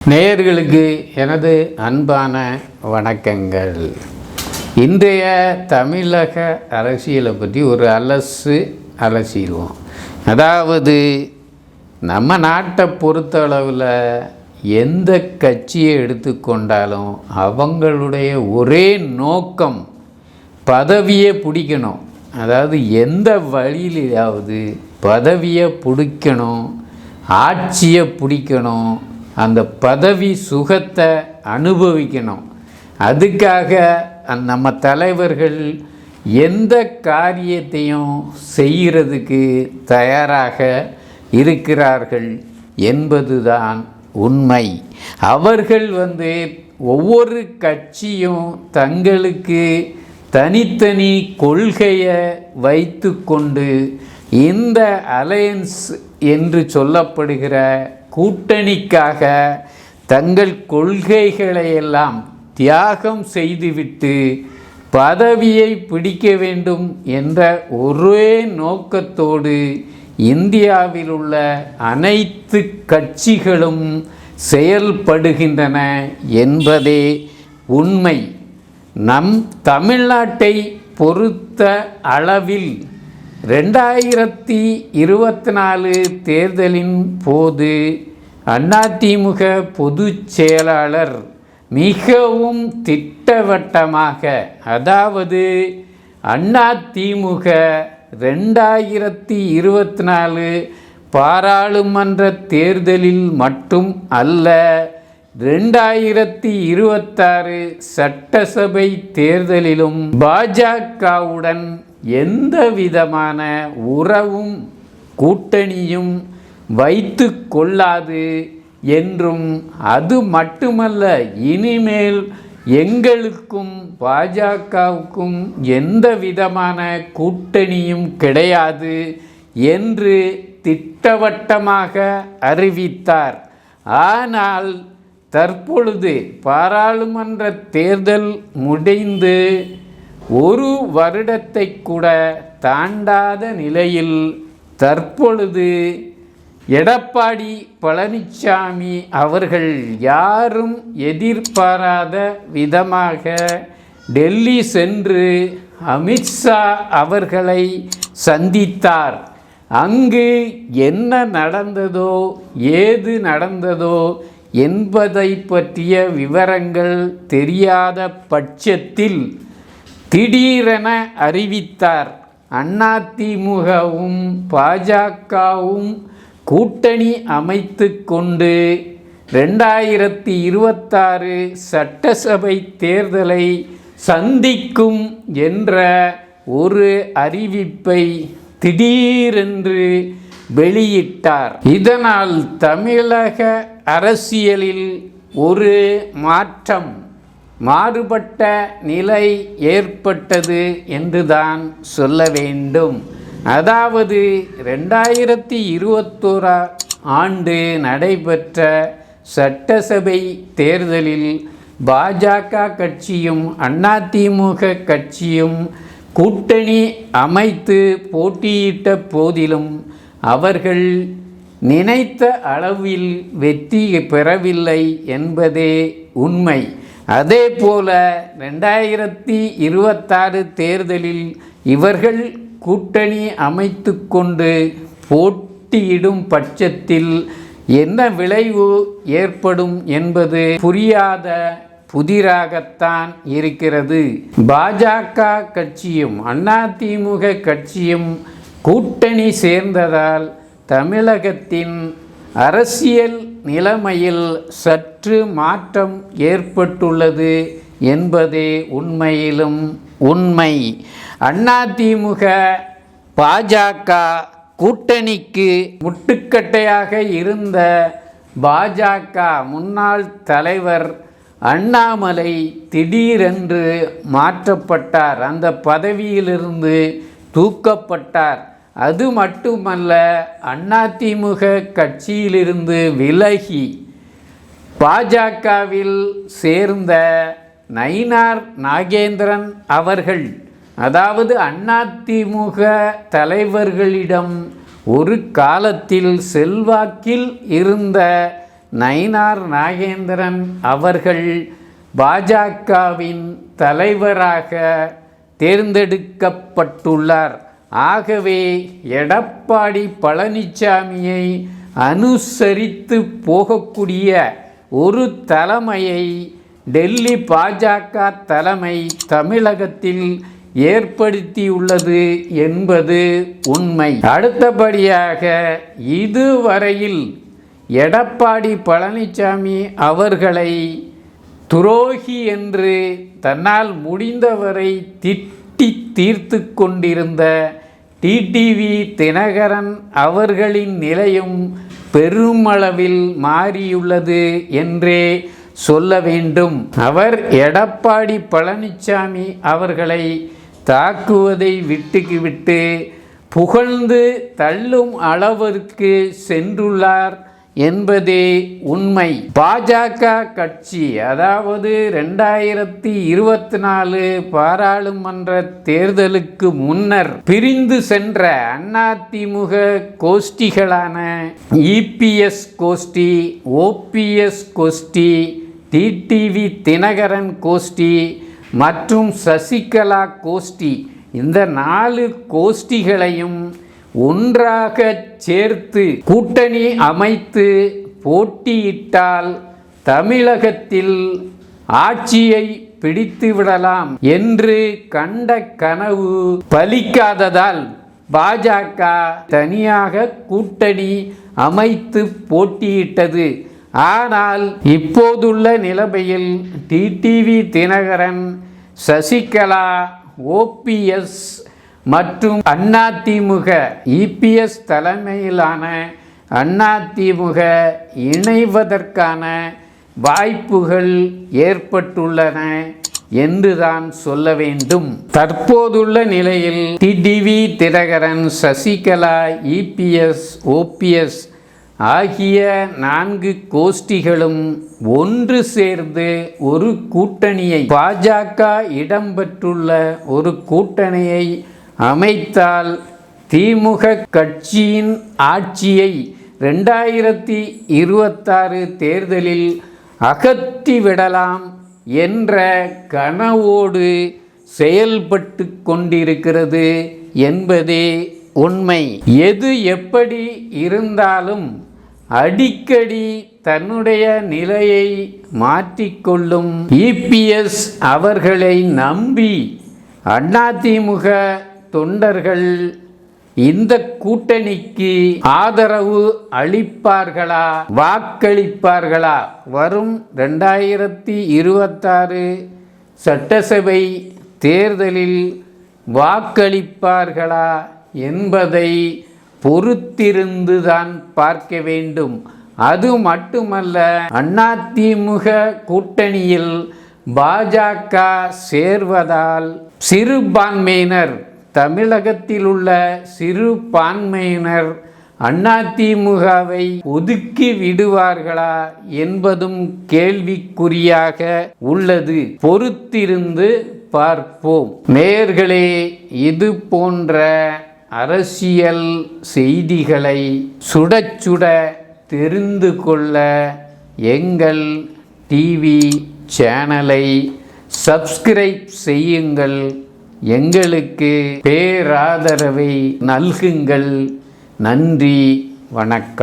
நேயர்களுக்கு எனது அன்பான வணக்கங்கள். இன்றைய தமிழக அரசியலை பற்றி ஒரு அலசிடுவோம். அதாவது நம்ம நாட்டை பொறுத்தளவில் எந்த கட்சியை எடுத்துக்கொண்டாலும் அவங்களுடைய ஒரே நோக்கம் பதவியை பிடிக்கணும். அதாவது எந்த வழியிலாவது பதவியை பிடிக்கணும், ஆட்சியை பிடிக்கணும், அந்த பதவி சுகத்தை அனுபவிக்கணும். அதுக்காக நம்ம தலைவர்கள் எந்த காரியத்தையும் செய்கிறதுக்கு தயாராக இருக்கிறார்கள் என்பதுதான் உண்மை. அவர்கள் ஒவ்வொரு கட்சியும் தங்களுக்கு தனித்தனி கொள்கையை வைத்து கொண்டு இந்த அலையன்ஸ் என்று சொல்லப்படுகிற கூட்டணிக்காக தங்கள் கொள்கைகளையெல்லாம் தியாகம் செய்துவிட்டு பதவியை பிடிக்க வேண்டும் என்ற ஒரே நோக்கத்தோடு இந்தியாவில் உள்ள அனைத்து கட்சிகளும் செயல்படுகின்றன என்பதே உண்மை. நம் தமிழ்நாட்டை பொறுத்த அளவில் 2024 தேர்தலின் போது அதிமுக பொதுச் செயலாளர் மிகவும் திட்டவட்டமாக, அதாவது அதிமுக 2024 பாராளுமன்ற தேர்தலில் மட்டும் அல்ல, 2026 சட்டசபை தேர்தலிலும் பாஜகவுடன் எந்த விதமான உறவும் கூட்டணியும் வைத்து கொள்ளாது என்றும், அது மட்டுமல்ல இனிமேல் எங்களுக்கும் பாஜகவுக்கும் எந்த விதமான கூட்டணியும் கிடையாது என்று திட்டவட்டமாக அறிவித்தார். ஆனால் தற்பொழுது பாராளுமன்ற தேர்தல் முடிந்து ஒரு வருடத்தை கூட தாண்டாத நிலையில் தற்பொழுது எடப்பாடி பழனிசாமி அவர்கள் யாரும் எதிர்பாராத விதமாக டெல்லி சென்று அமித்ஷா அவர்களை சந்தித்தார். அங்கு என்ன நடந்ததோ ஏது நடந்ததோ என்பதை பற்றிய விவரங்கள் தெரியாத பட்சத்தில் திடீரென அறிவித்தார், அதிமுகவும் பாஜகவும் கூட்டணி அமைத்து கொண்டு 2026 சட்டசபை தேர்தலை சந்திக்கும் என்ற ஒரு அறிவிப்பை திடீரென்று வெளியிட்டார். இதனால் தமிழக அரசியலில் ஒரு மாறுபட்ட நிலை ஏற்பட்டது என்றுதான் சொல்ல வேண்டும். அதாவது 2021 ஆண்டு நடைபெற்ற சட்டசபை தேர்தலில் பாஜக கட்சியும் அதிமுக கட்சியும் கூட்டணி அமைத்து போட்டியிட்ட போதிலும் அவர்கள் நினைத்த அளவில் வெற்றி பெறவில்லை என்பதே உண்மை. அதே போல 2026 தேர்தலில் இவர்கள் கூட்டணி அமைத்து கொண்டு போட்டியிடும் பட்சத்தில் என்ன விளைவு ஏற்படும் என்பது புரியாத புதிராகத்தான் இருக்கிறது. பாஜக கட்சியும் அதிமுக கட்சியும் கூட்டணி சேர்ந்ததால் தமிழகத்தின் அரசியல் நிலைமையில் சற்று மாற்றம் ஏற்பட்டுள்ளது என்பதே உண்மையிலும் உண்மை. அதிமுக பாஜக கூட்டணிக்கு முட்டுக்கட்டையாக இருந்த பாஜக முன்னாள் தலைவர் அண்ணாமலை திடீரென்று மாற்றப்பட்டார், அந்த பதவியிலிருந்து தூக்கப்பட்டார். அது மட்டுமல்ல, அதிமுக கட்சியிலிருந்து விலகி பாஜகவில் சேர்ந்த நயினார் நாகேந்திரன் அவர்கள், அதாவது அதிமுக தலைவர்களிடம் ஒரு காலத்தில் செல்வாக்கில் இருந்த நயினார் நாகேந்திரன் அவர்கள் பாஜகவின் தலைவராக தேர்ந்தெடுக்கப்பட்டுள்ளார். ஆகவே எடப்பாடி பழனிசாமியை அனுசரித்து போகக்கூடிய ஒரு தலைமையை டெல்லி பாஜக தலைமை தமிழகத்தில் ஏற்படுத்தியுள்ளது என்பது உண்மை. அடுத்தபடியாக இதுவரையில் எடப்பாடி பழனிசாமி அவர்களை துரோகி என்று தன்னால் முடிந்தவரை திட்டி தீர்த்து கொண்டிருந்த டிடிவி தினகரன் அவர்களின் நிலையும் பெருமளவில் மாறியுள்ளது என்றே சொல்ல வேண்டும். அவர் எடப்பாடி பழனிசாமி அவர்களை தாக்குவதை விட்டு புகழ்ந்து தள்ளும் அளவிற்கு சென்றுள்ளார் என்பதே உண்மை. பாஜக கட்சி அதாவது 2024 பாராளுமன்ற தேர்தலுக்கு முன்னர் பிரிந்து சென்ற அதிமுக கோஷ்டிகளான இபிஎஸ் கோஷ்டி, ஓபிஎஸ் கோஷ்டி, டிடிவி தினகரன் கோஷ்டி மற்றும் சசிகலா கோஷ்டி, இந்த 4 கோஷ்டிகளையும் ஒன்றாக சேர்த்து கூட்டணி அமைத்து போட்டியிட்டால் தமிழகத்தில் ஆட்சியை பிடித்துவிடலாம் என்று கண்ட கனவு பலிக்காததால் பாஜக தனியாக கூட்டணி அமைத்து போட்டியிட்டது. ஆனால் இப்போதுள்ள நிலைமையில் டிடிவி தினகரன், சசிகலா, ஓபிஎஸ் மற்றும் அதிமுக இபிஎஸ் தலைமையிலான அதிமுக இணைவதற்கான வாய்ப்புகள் ஏற்பட்டுள்ளன என்றுதான் சொல்ல வேண்டும். தற்போதுள்ள நிலையில் டிடிவி தினகரன், சசிகலா, இபிஎஸ், ஓபிஎஸ் ஆகிய 4 கோஷ்டிகளும் ஒன்று சேர்ந்து ஒரு கூட்டணியை, பாஜக இடம்பெற்றுள்ள ஒரு கூட்டணியை அமைத்தால் திமுக கட்சியின் ஆட்சியை 2026 தேர்தலில் அகற்றிவிடலாம் என்ற கனவோடு செயல்பட்டு கொண்டிருக்கிறது என்பதே உண்மை. எது எப்படி இருந்தாலும் அடிக்கடி தன்னுடைய நிலையை மாற்றிக்கொள்ளும் இபிஎஸ் அவர்களை நம்பி அதிமுக தொண்டர்கள் இந்த கூட்டணிக்கு ஆதரவு அளிப்பார்களா, வாக்களிப்பார்களா, வரும் 2026 சட்டசபை தேர்தலில் வாக்களிப்பார்களா என்பதை பொறுத்திருந்துதான் பார்க்க வேண்டும். அது மட்டுமல்ல, அதிமுக கூட்டணியில் பாஜக சேர்வதால் சிறுபான்மையினர், தமிழகத்தில் உள்ள சிறுபான்மையினர் அதிமுகவை ஒதுக்கி விடுவார்களா என்பதும் கேள்விக்குறியாக உள்ளது. பொறுத்திருந்து பார்ப்போம். நேயர்களே, இது போன்ற அரசியல் செய்திகளை சுட சுட தெரிந்து கொள்ள எங்கள் டிவி சேனலை சப்ஸ்கிரைப் செய்யுங்கள். எங்களுக்கு பேராதரவை நல்குங்கள். நன்றி, வணக்கம்.